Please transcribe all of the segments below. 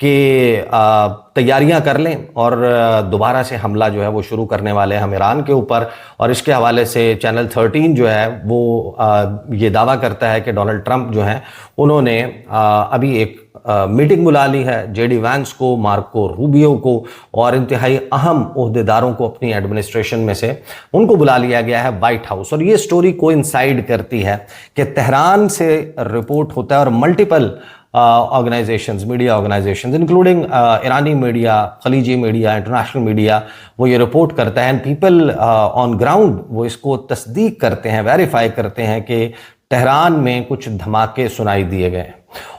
کہ تیاریاں کر لیں اور دوبارہ سے حملہ جو ہے وہ شروع کرنے والے ہیں ہم ایران کے اوپر. اور اس کے حوالے سے چینل 13 جو ہے وہ یہ دعویٰ کرتا ہے کہ ڈونلڈ ٹرمپ جو ہیں انہوں نے ابھی ایک میٹنگ بلا لی ہے جے ڈی وینس کو, مارکو روبیو کو اور انتہائی اہم عہدیداروں کو اپنی ایڈمنسٹریشن میں سے ان کو بلا لیا گیا ہے وائٹ ہاؤس. اور یہ سٹوری کوئنسائیڈ کرتی ہے کہ تہران سے رپورٹ ہوتا ہے اور multiple organisations, media organisations including ایرانی میڈیا, خلیجی میڈیا, انٹرنیشنل میڈیا, وہ یہ رپورٹ کرتا ہے اینڈ پیپل آن گراؤنڈ وہ اس کو تصدیق کرتے ہیں, ویریفائی کرتے ہیں کہ تہران میں کچھ دھماکے سنائی دیے گئے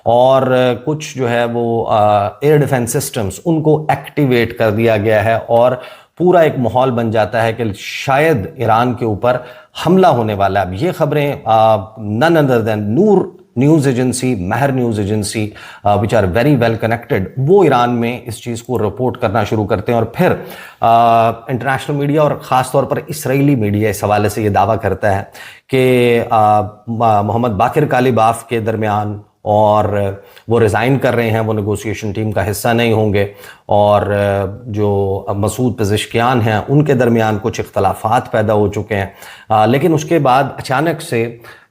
اور کچھ جو ہے وہ ایئر ڈیفنس سسٹمز ان کو ایکٹیویٹ کر دیا گیا ہے اور پورا ایک ماحول بن جاتا ہے کہ شاید ایران کے اوپر حملہ ہونے والا ہے. اب یہ خبریں none other than Nour news agency, Mehr news agency which are very well connected, وہ ایران میں اس چیز کو رپورٹ کرنا شروع کرتے ہیں اور پھر انٹرنیشنل میڈیا اور خاص طور پر اسرائیلی میڈیا اس حوالے سے یہ دعویٰ کرتا ہے کہ محمد باقر کالیباف کے درمیان اور وہ ریزائن کر رہے ہیں, وہ نیگوسیشن ٹیم کا حصہ نہیں ہوں گے, اور جو مسعود پزشکیان ہیں ان کے درمیان کچھ اختلافات پیدا ہو چکے ہیں. لیکن اس کے بعد اچانک سے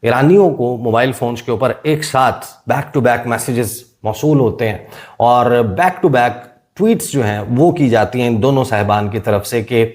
ایرانیوں کو موبائل فونز کے اوپر ایک ساتھ بیک ٹو بیک میسیجز موصول ہوتے ہیں اور بیک ٹو بیک ٹویٹس جو ہیں وہ کی جاتی ہیں ان دونوں صاحبان کی طرف سے کہ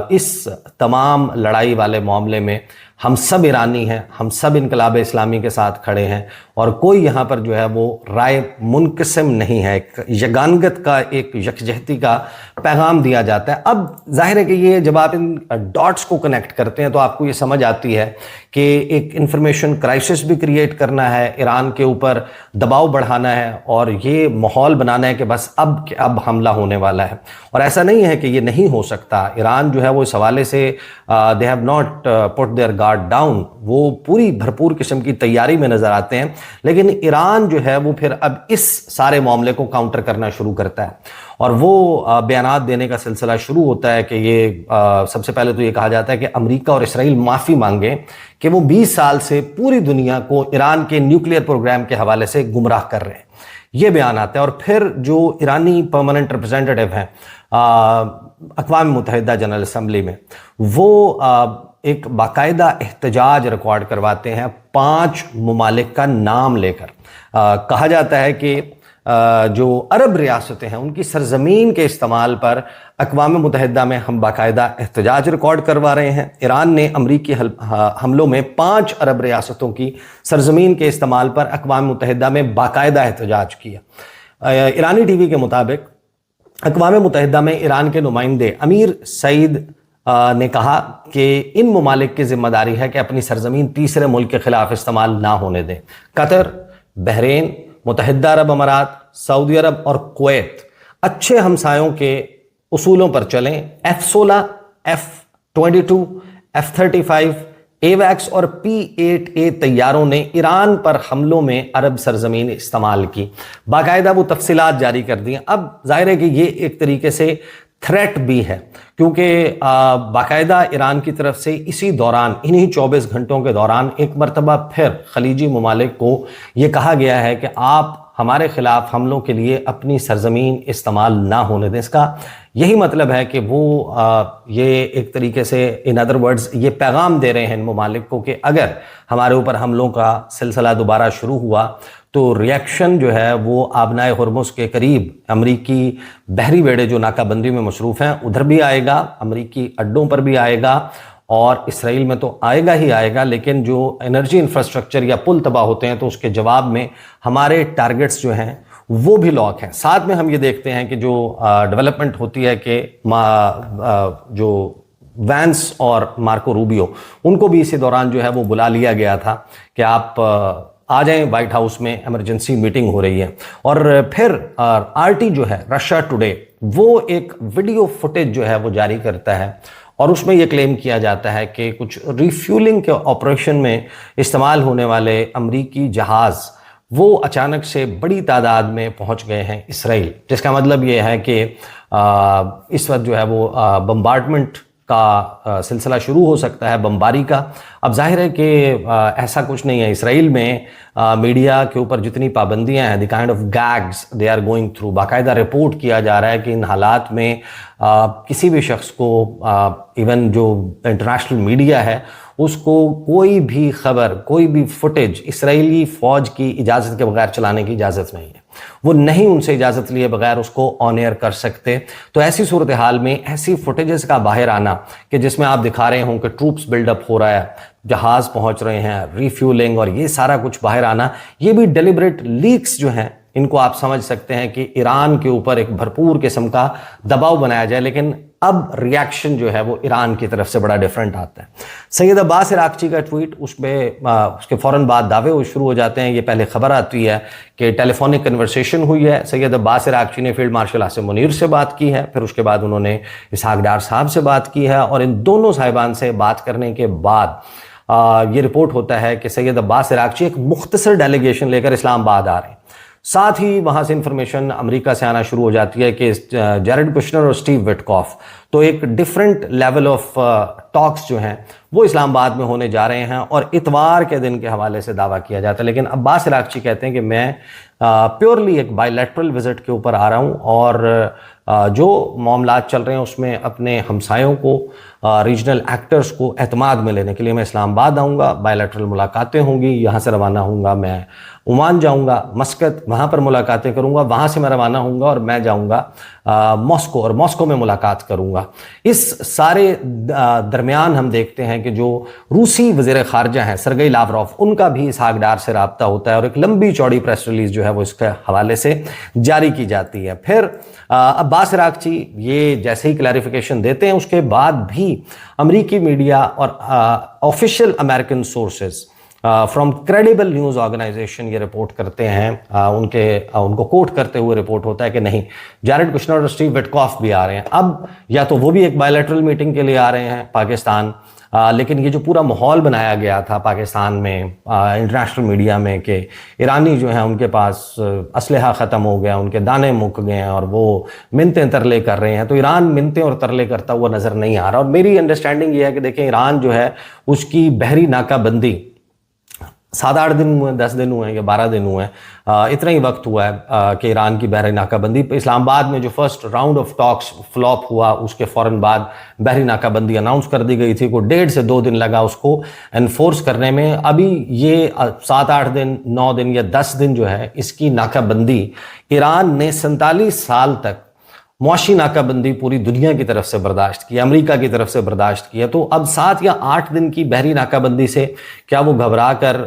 اس تمام لڑائی والے معاملے میں ہم سب ایرانی ہیں, ہم سب انقلاب اسلامی کے ساتھ کھڑے ہیں اور کوئی یہاں پر جو ہے وہ رائے منقسم نہیں ہے. ایک یگانگت کا, ایک یکجہتی کا پیغام دیا جاتا ہے. اب ظاہر ہے کہ یہ جب آپ ان ڈاٹس کو کنیکٹ کرتے ہیں تو آپ کو یہ سمجھ آتی ہے کہ ایک انفارمیشن کرائسس بھی کریٹ کرنا ہے, ایران کے اوپر دباؤ بڑھانا ہے اور یہ ماحول بنانا ہے کہ بس اب حملہ ہونے والا ہے. اور ایسا نہیں ہے کہ یہ نہیں ہو سکتا. ایران جو ہے وہ اس حوالے سے they have not put their guard down, وہ پوری بھرپور قسم کی تیاری میں نظر آتے ہیں. لیکن ایران جو ہے وہ پھر اب اس سارے معاملے کو کاؤنٹر کرنا شروع کرتا ہے اور وہ بیانات دینے کا سلسلہ شروع ہوتا ہے کہ یہ سب سے پہلے تو یہ کہا جاتا ہے کہ امریکہ اور اسرائیل معافی مانگیں کہ وہ 20 سال سے پوری دنیا کو ایران کے نیوکلیئر پروگرام کے حوالے سے گمراہ کر رہے ہیں, یہ بیان آتا ہے. اور پھر جو ایرانی پرماننٹ ریپرزینٹیٹیو ہیں اقوام متحدہ جنرل اسمبلی میں, وہ ایک باقاعدہ احتجاج ریکارڈ کرواتے ہیں 5 ممالک کا نام لے کر. کہا جاتا ہے کہ جو عرب ریاستیں ہیں ان کی سرزمین کے استعمال پر اقوام متحدہ میں ہم باقاعدہ احتجاج ریکارڈ کروا رہے ہیں. ایران نے امریکی حملوں میں 5 عرب ریاستوں کی سرزمین کے استعمال پر اقوام متحدہ میں باقاعدہ احتجاج کیا. ایرانی ٹی وی کے مطابق اقوام متحدہ میں ایران کے نمائندے امیر سعید نے کہا کہ ان ممالک کی ذمہ داری ہے کہ اپنی سرزمین تیسرے ملک کے خلاف استعمال نہ ہونے دیں. قطر, بحرین, متحدہ عرب امارات, سعودی عرب اور کویت اچھے ہمسایوں کے اصولوں پر چلیں. F-16, F-22, F-35, ایویکس اور P-8A طیاروں نے ایران پر حملوں میں عرب سرزمین استعمال کی. باقاعدہ وہ تفصیلات جاری کر دیں. اب ظاہر ہے کہ یہ ایک طریقے سے تھریٹ بھی ہے کیونکہ باقاعدہ ایران کی طرف سے اسی دوران, انہی 24 گھنٹوں کے دوران ایک مرتبہ پھر خلیجی ممالک کو یہ کہا گیا ہے کہ آپ ہمارے خلاف حملوں کے لیے اپنی سرزمین استعمال نہ ہونے دیں. اس کا یہی مطلب ہے کہ وہ یہ ایک طریقے سے ان ادر ورڈز یہ پیغام دے رہے ہیں ان ممالک کو کہ اگر ہمارے اوپر حملوں کا سلسلہ دوبارہ شروع ہوا تو ریئیکشن جو ہے وہ آبنائے ہرمز کے قریب امریکی بحری بیڑے جو ناکہ بندی میں مصروف ہیں ادھر بھی آئے گا, امریکی اڈوں پر بھی آئے گا اور اسرائیل میں تو آئے گا ہی آئے گا. لیکن جو انرجی انفراسٹرکچر یا پل تباہ ہوتے ہیں تو اس کے جواب میں ہمارے ٹارگٹس جو ہیں وہ بھی لاک ہیں. ساتھ میں ہم یہ دیکھتے ہیں کہ جو ڈیولپمنٹ ہوتی ہے کہ جو وینس اور مارکو روبیو ان کو بھی اسی دوران جو ہے وہ بلا لیا گیا تھا کہ آپ آ جائیں وائٹ ہاؤس میں, ایمرجنسی میٹنگ ہو رہی ہے. اور پھر RT جو ہے رشیا ٹوڈے وہ ایک ویڈیو فوٹیج جو ہے وہ جاری کرتا ہے اور اس میں یہ کلیم کیا جاتا ہے کہ کچھ ریفیولنگ کے آپریشن میں استعمال ہونے والے امریکی جہاز وہ اچانک سے بڑی تعداد میں پہنچ گئے ہیں اسرائیل, جس کا مطلب یہ ہے کہ اس وقت جو ہے وہ بمبارڈمنٹ کا سلسلہ شروع ہو سکتا ہے، بمباری کا۔ اب ظاہر ہے کہ ایسا کچھ نہیں ہے، اسرائیل میں میڈیا کے اوپر جتنی پابندیاں ہیں، the kind of gags they are going through, باقاعدہ رپورٹ کیا جا رہا ہے کہ ان حالات میں کسی بھی شخص کو، ایون جو انٹرنیشنل میڈیا ہے، اس کو کوئی بھی خبر، کوئی بھی فوٹیج اسرائیلی فوج کی اجازت کے بغیر چلانے کی اجازت نہیں ہے۔ وہ نہیں ان سے اجازت لیے بغیر اس کو آن ایئر کر سکتے۔ تو ایسی صورتحال میں ایسی فوٹیجز کا باہر آنا کہ جس میں آپ دکھا رہے ہوں کہ ٹروپس بلڈ اپ ہو رہا ہے، جہاز پہنچ رہے ہیں، ریفیولنگ، اور یہ سارا کچھ باہر آنا، یہ بھی ڈیلیبریٹ لیکس جو ہیں، ان کو آپ سمجھ سکتے ہیں کہ ایران کے اوپر ایک بھرپور قسم کا دباؤ بنایا جائے۔ لیکن اب ریاکشن جو ہے وہ ایران کی طرف سے بڑا ڈیفرنٹ آتا ہے۔ سید عباس عراقچی کا ٹویٹ، اس کے فوراً بعد دعوے شروع ہو جاتے ہیں۔ یہ پہلے خبر آتی ہے کہ ٹیلی فونک کنورسیشن ہوئی ہے، سید عباس عراقچی نے فیلڈ مارشل عاصم منیر سے بات کی ہے، پھر اس کے بعد انہوں نے اسحاق ڈار صاحب سے بات کی ہے، اور ان دونوں صاحبان سے بات کرنے کے بعد یہ رپورٹ ہوتا ہے کہ سید عباس عراقچی ایک مختصر ڈیلیگیشن لے کر اسلام آباد آ رہے ہیں۔ ساتھ ہی وہاں سے انفارمیشن امریکہ سے آنا شروع ہو جاتی ہے کہ جیرڈ کشنر اور سٹیو وٹکاف، تو ایک ڈیفرنٹ لیول آف ٹاکس جو ہیں وہ اسلام آباد میں ہونے جا رہے ہیں، اور اتوار کے دن کے حوالے سے دعویٰ کیا جاتا ہے۔ لیکن عباس عراقچی کہتے ہیں کہ میں پیورلی ایک بائی لیٹرل وزٹ کے اوپر آ رہا ہوں، اور جو معاملات چل رہے ہیں اس میں اپنے ہمسایوں کو، ریجنل ایکٹرز کو اعتماد میں لینے کے لیے میں اسلام آباد آؤں گا، بائی لیٹرل ملاقاتیں ہوں گی، یہاں سے روانہ ہوں گا، میں عمان جاؤں گا، مسقط، وہاں پر ملاقاتیں کروں گا، وہاں سے میں روانہ ہوں گا اور میں جاؤں گا ماسکو، اور ماسکو میں ملاقات کروں گا۔ اس سارے درمیان ہم دیکھتے ہیں کہ جو روسی وزیر خارجہ ہیں سرگئی لاوروف، ان کا بھی اسحاق ڈار سے رابطہ ہوتا ہے، اور ایک لمبی چوڑی پریس ریلیز جو ہے وہ اس کے حوالے سے جاری کی جاتی ہے۔ پھر عباس عراقچی یہ جیسے ہی کلیریفیکیشن دیتے ہیں، اس کے بعد بھی امریکی میڈیا اور official American sources from credible news organisation یہ رپورٹ کرتے ہیں، ان کو کوٹ کرتے ہوئے رپورٹ ہوتا ہے کہ نہیں، جیرڈ کشنر اور سٹیو وٹکاف بھی آ رہے ہیں۔ اب یا تو وہ بھی ایک بائی لیٹرل میٹنگ کے لیے آ رہے ہیں پاکستان، لیکن یہ جو پورا ماحول بنایا گیا تھا پاکستان میں، انٹرنیشنل میڈیا میں، کہ ایرانی جو ہیں ان کے پاس اسلحہ ختم ہو گیا، ان کے دانے مک گئے ہیں، اور وہ منتیں ترلے کر رہے ہیں، تو ایران منتیں اور ترلے کرتا ہوا نظر نہیں آ رہا۔ اور میری انڈرسٹینڈنگ یہ ہے کہ دیکھیں، ایران جو ہے اس کی بحری ناکہ بندی 7-8 دن ہوئے، 10 دن ہوئے یا 12 دن ہوئے، اتنا ہی وقت ہوا ہے کہ ایران کی بحری ناکہ بندی اسلام آباد میں جو first round of talks flop ہوا، اس کے فوراً بعد بحری ناکہ بندی اناؤنس کر دی گئی تھی، کو 1.5 سے 2 دن لگا اس کو انفورس کرنے میں۔ ابھی یہ 7-8 دن، 9 دن یا 10 دن جو ہے اس کی ناکہ بندی، ایران نے 47 سال تک معاشی ناکہ بندی پوری دنیا کی طرف سے برداشت کی، امریکہ کی طرف سے برداشت کیا، تو اب 7 یا 8 دن کی بحری ناکہ بندی سے کیا وہ گھبرا کر،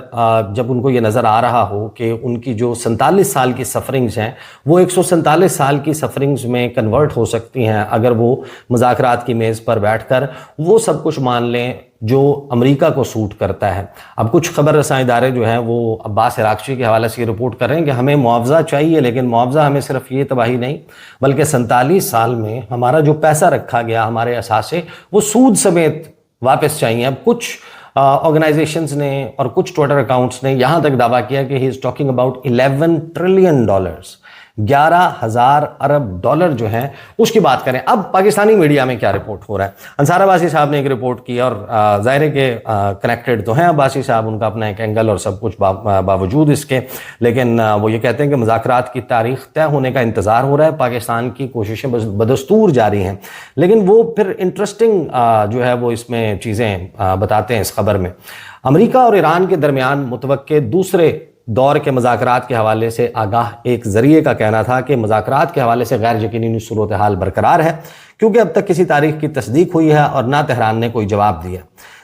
جب ان کو یہ نظر آ رہا ہو کہ ان کی جو 47 سال کی سفرنگز ہیں وہ 147 سال کی سفرنگز میں کنورٹ ہو سکتی ہیں اگر وہ مذاکرات کی میز پر بیٹھ کر وہ سب کچھ مان لیں جو امریکہ کو سوٹ کرتا ہے۔ اب کچھ خبر رساں ادارے جو ہیں وہ عباس عراقچی کے حوالے سے یہ رپورٹ کر رہے ہیں کہ ہمیں معاوضہ چاہیے، لیکن معاوضہ ہمیں صرف یہ تباہی نہیں، بلکہ 47 سال میں ہمارا جو پیسہ رکھا گیا، ہمارے اثاثے، وہ سود سمیت واپس چاہیے۔ اب کچھ آرگنائزیشنز نے اور کچھ ٹویٹر اکاؤنٹس نے یہاں تک دعویٰ کیا کہ he is talking about $11 trillion, 11,000 ارب ڈالر جو ہیں اس کی بات کریں۔ اب پاکستانی میڈیا میں کیا رپورٹ ہو رہا ہے؟ انصار عباسی صاحب نے ایک رپورٹ کی، اور ظاہر ہے کہ کنیکٹڈ تو ہیں عباسی صاحب، ان کا اپنا ایک اینگل اور سب کچھ باوجود اس کے، لیکن وہ یہ کہتے ہیں کہ مذاکرات کی تاریخ طے ہونے کا انتظار ہو رہا ہے، پاکستان کی کوششیں بدستور جاری ہیں۔ لیکن وہ پھر انٹرسٹنگ جو ہے وہ اس میں چیزیں بتاتے ہیں اس خبر میں۔ امریکہ اور ایران کے درمیان متوقع دوسرے دور کے مذاکرات کے حوالے سے آگاہ ایک ذریعے کا کہنا تھا کہ مذاکرات کے حوالے سے غیر یقینی صورتحال برقرار ہے، کیونکہ اب تک کسی تاریخ کی تصدیق ہوئی ہے اور نہ تہران نے کوئی جواب دیا۔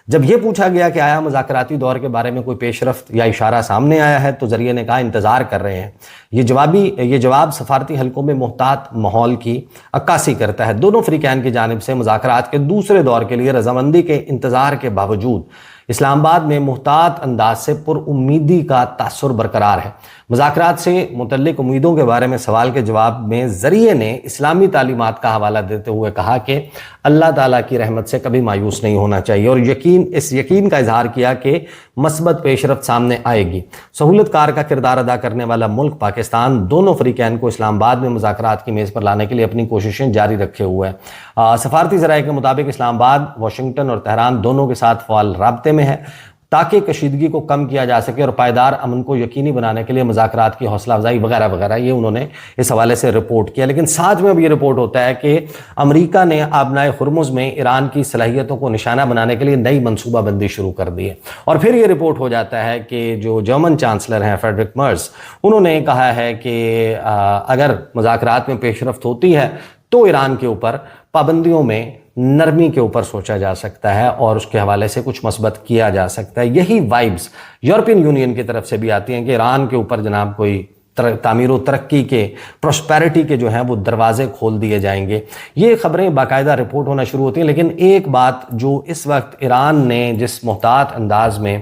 جب یہ پوچھا گیا کہ آیا مذاکراتی دور کے بارے میں کوئی پیش رفت یا اشارہ سامنے آیا ہے، تو ذریعے نے کہا انتظار کر رہے ہیں۔ یہ جواب سفارتی حلقوں میں محتاط ماحول کی عکاسی کرتا ہے۔ دونوں فریقین کی جانب سے مذاکرات کے دوسرے دور کے لیے رضامندی کے انتظار کے باوجود اسلام آباد میں محتاط انداز سے پر امیدی کا تاثر برقرار ہے۔ مذاکرات سے متعلق امیدوں کے بارے میں سوال کے جواب میں ذریعے نے اسلامی تعلیمات کا حوالہ دیتے ہوئے کہا کہ اللہ تعالیٰ کی رحمت سے کبھی مایوس نہیں ہونا چاہیے، اور اس یقین کا اظہار کیا کہ مثبت پیش رفت سامنے آئے گی۔ سہولت کار کا کردار ادا کرنے والا ملک پاکستان دونوں فریقین کو اسلام آباد میں مذاکرات کی میز پر لانے کے لیے اپنی کوششیں جاری رکھے ہوئے ہے۔ سفارتی ذرائع کے مطابق اسلام آباد، واشنگٹن اور تہران دونوں کے ساتھ فعال رابطے میں ہے تاکہ کشیدگی کو کم کیا جا سکے اور پائیدار امن کو یقینی بنانے کے لیے مذاکرات کی حوصلہ افزائی وغیرہ وغیرہ، یہ انہوں نے اس حوالے سے رپورٹ کیا۔ لیکن ساتھ میں اب یہ رپورٹ ہوتا ہے کہ امریکہ نے آبنائے ہرمز میں ایران کی صلاحیتوں کو نشانہ بنانے کے لیے نئی منصوبہ بندی شروع کر دی ہے، اور پھر یہ رپورٹ ہو جاتا ہے کہ جو جرمن چانسلر ہیں فریڈرک مرز، انہوں نے کہا ہے کہ اگر مذاکرات میں پیش رفت ہوتی ہے تو ایران کے اوپر پابندیوں میں نرمی کے اوپر سوچا جا سکتا ہے اور اس کے حوالے سے کچھ مثبت کیا جا سکتا ہے۔ یہی وائبز یورپین یونین کی طرف سے بھی آتی ہیں کہ ایران کے اوپر جناب کوئی تعمیر و ترقی کے، پراسپیرٹی کے جو ہیں وہ دروازے کھول دیے جائیں گے۔ یہ خبریں باقاعدہ رپورٹ ہونا شروع ہوتی ہیں، لیکن ایک بات جو اس وقت ایران نے جس محتاط انداز میں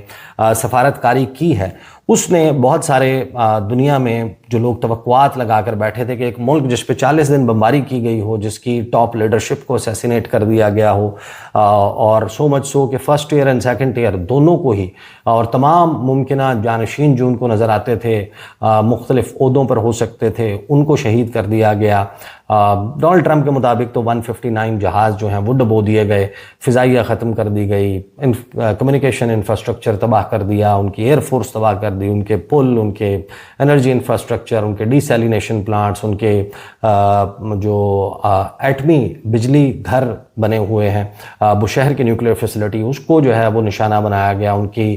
سفارت کاری کی ہے، اس نے بہت سارے دنیا میں جو لوگ توقعات لگا کر بیٹھے تھے کہ ایک ملک جس پہ 40 دن بمباری کی گئی ہو، جس کی ٹاپ لیڈرشپ کو اسیسینیٹ کر دیا گیا ہو، اور سو مچ سو کہ first year and second year دونوں کو ہی، اور تمام ممکنہ جانشین جو ان کو نظر آتے تھے مختلف عہدوں پر ہو سکتے تھے، ان کو شہید کر دیا گیا۔ ڈونلڈ ٹرمپ کے مطابق تو 159 جہاز جو ہیں وہ ڈبو دیے گئے، فضائیہ ختم کر دی گئی، کمیونیکیشن انفراسٹرکچر تباہ کر دیا، ان کی ایئر فورس تباہ کر دی، ان کے پل، ان کے انرجی انفراسٹرکچر، ان کے ڈی سیلینیشن پلانٹس، ان کے جو ایٹمی بجلی گھر بنے ہوئے ہیں، بشہر کی نیوکلیئر فیسلٹی، اس کو جو ہے وہ نشانہ بنایا گیا، ان کی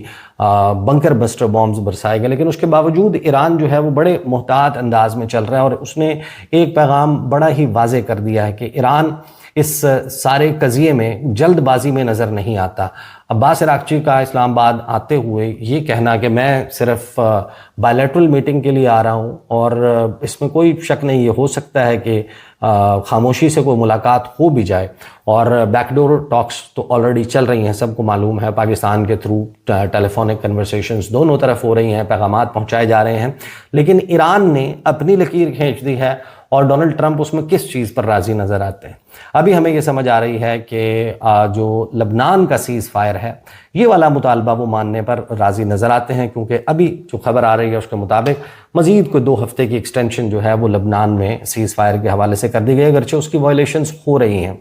بنکر بسٹر بامز برسائے گئے۔ لیکن اس کے باوجود ایران جو ہے وہ بڑے محتاط انداز میں چل رہا ہے، اور اس نے ایک پیغام بڑا ہی واضح کر دیا ہے کہ ایران اس سارے قضیے میں جلد بازی میں نظر نہیں آتا۔ عباس عراقچی کا اسلام آباد آتے ہوئے یہ کہنا کہ میں صرف بائیلیٹرل میٹنگ کے لیے آ رہا ہوں، اور اس میں کوئی شک نہیں، یہ ہو سکتا ہے کہ خاموشی سے کوئی ملاقات ہو بھی جائے، اور بیک ڈور ٹاکس تو آلریڈی چل رہی ہیں، سب کو معلوم ہے، پاکستان کے تھرو ٹیلی فونک کنورسیشنز دونوں طرف ہو رہی ہیں، پیغامات پہنچائے جا رہے ہیں، لیکن ایران نے اپنی لکیر کھینچ دی ہے، اور ڈونلڈ ٹرمپ اس میں کس چیز پر راضی نظر آتے ہیں۔ ابھی ہمیں یہ سمجھ آ رہی ہے کہ جو لبنان کا سیز فائر ہے، یہ والا مطالبہ وہ ماننے پر راضی نظر آتے ہیں، کیونکہ ابھی جو خبر آ رہی ہے اس کے مطابق مزید کوئی 2 ہفتے کی ایکسٹینشن جو ہے وہ لبنان میں سیز فائر کے حوالے سے کر دی گئی، اگرچہ اس کی وائلیشنز ہو رہی ہیں۔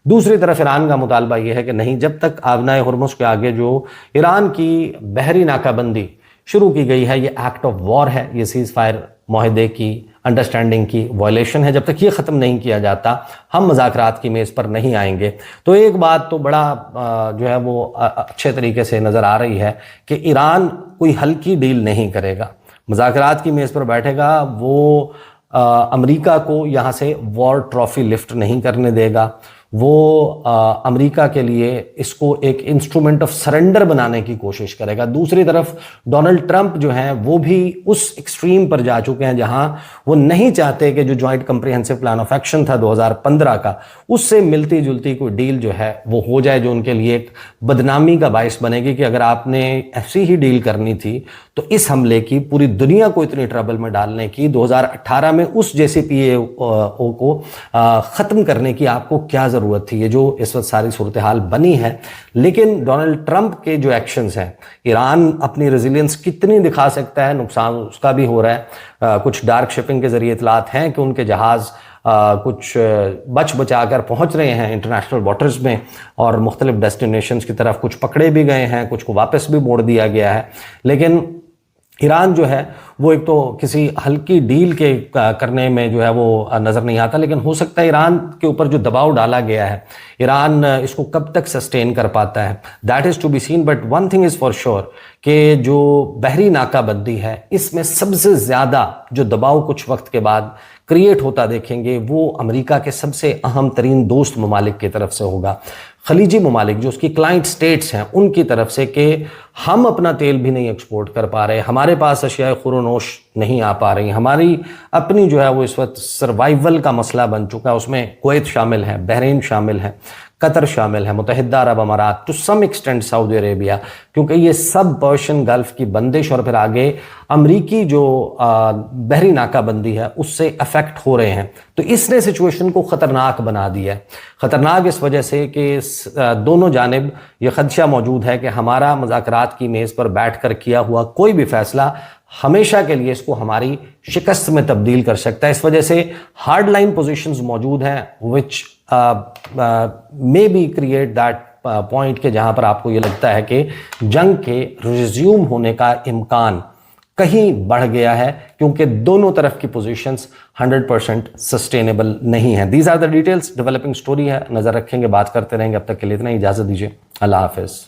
دوسری طرف ایران کا مطالبہ یہ ہے کہ نہیں، جب تک آبنائے ہرمز کے آگے جو ایران کی بحری ناکہ بندی شروع کی گئی ہے، یہ ایکٹ آف وار ہے، یہ سیز فائر معاہدے کی، انڈرسٹینڈنگ کی وائلیشن ہے، جب تک یہ ختم نہیں کیا جاتا ہم مذاکرات کی میز پر نہیں آئیں گے۔ تو ایک بات تو بڑا جو ہے وہ اچھے طریقے سے نظر آ رہی ہے کہ ایران کوئی ہلکی ڈیل نہیں کرے گا، مذاکرات کی میز پر بیٹھے گا، وہ امریکہ کو یہاں سے وار ٹرافی لفٹ نہیں کرنے دے گا، وہ امریکہ کے لیے اس کو ایک انسٹرومنٹ آف سرنڈر بنانے کی کوشش کرے گا۔ دوسری طرف ڈونلڈ ٹرمپ جو ہیں وہ بھی اس ایکسٹریم پر جا چکے ہیں جہاں وہ نہیں چاہتے کہ جو joint comprehensive plan of action تھا 2015 کا، اس سے ملتی جلتی کوئی ڈیل جو ہے وہ ہو جائے، جو ان کے لیے ایک بدنامی کا باعث بنے گی کہ اگر آپ نے ایسی ہی ڈیل کرنی تھی تو اس حملے کی پوری دنیا کو اتنی ٹربل میں ڈالنے کی، 2018 میں اس JCPOA کو ختم کرنے کی آپ کو کیا ضرورت تھی؟ یہ جو اس وقت ساری صورتحال بنی ہے۔ لیکن ڈونلڈ ٹرمپ کے جو ایکشنز ہیں، ایران اپنی ریزیلینس کتنی دکھا سکتا ہے، نقصان اس کا بھی ہو رہا ہے۔ کچھ ڈارک شپنگ کے ذریعے اطلاعات ہیں کہ ان کے جہاز کچھ بچا کر پہنچ رہے ہیں انٹرنیشنل واٹرز میں اور مختلف ڈیسٹینیشنز کی طرف، کچھ پکڑے بھی گئے ہیں، کچھ کو واپس بھی موڑ دیا گیا ہے۔ لیکن ایران جو ہے وہ ایک تو کسی ہلکی ڈیل کے کرنے میں جو ہے وہ نظر نہیں آتا، لیکن ہو سکتا ہے ایران کے اوپر جو دباؤ ڈالا گیا ہے، ایران اس کو کب تک سسٹین کر پاتا ہے، that is to be seen. But one thing is for sure کہ جو بحری ناکہ بندی ہے، اس میں سب سے زیادہ جو دباؤ کچھ وقت کے بعد کریٹ ہوتا دیکھیں گے وہ امریکہ کے سب سے اہم ترین دوست ممالک کی طرف سے ہوگا، خلیجی ممالک جو اس کی کلائنٹ سٹیٹس ہیں ان کی طرف سے، کہ ہم اپنا تیل بھی نہیں ایکسپورٹ کر پا رہے، ہمارے پاس اشیاء خورونوش نہیں آ پا رہی، ہماری اپنی جو ہے وہ اس وقت سروائیول کا مسئلہ بن چکا ہے، اس میں کویت شامل ہے، بحرین شامل ہے، قطر شامل ہے، متحدہ عرب امارات، ٹو سم ایکسٹینٹ سعودی عربیہ، کیونکہ یہ سب پرشین گلف کی بندش اور پھر آگے امریکی جو بحری ناکہ بندی ہے اس سے افیکٹ ہو رہے ہیں۔ تو اس نے سچویشن کو خطرناک بنا دیا ہے، خطرناک اس وجہ سے کہ دونوں جانب یہ خدشہ موجود ہے کہ ہمارا مذاکرات کی میز پر بیٹھ کر کیا ہوا کوئی بھی فیصلہ ہمیشہ کے لیے اس کو ہماری شکست میں تبدیل کر سکتا ہے۔ اس وجہ سے ہارڈ لائن پوزیشنز موجود ہیں which may be create that point کہ جہاں پر آپ کو یہ لگتا ہے کہ جنگ کے ریزیوم ہونے کا امکان کہیں بڑھ گیا ہے، کیونکہ دونوں طرف کی پوزیشنز 100% سسٹینیبل نہیں ہیں۔ These are the details, developing story ہے، نظر رکھیں گے، بات کرتے رہیں گے۔ اب تک کے لیے اتنا ہی، اجازت دیجیے، اللہ حافظ۔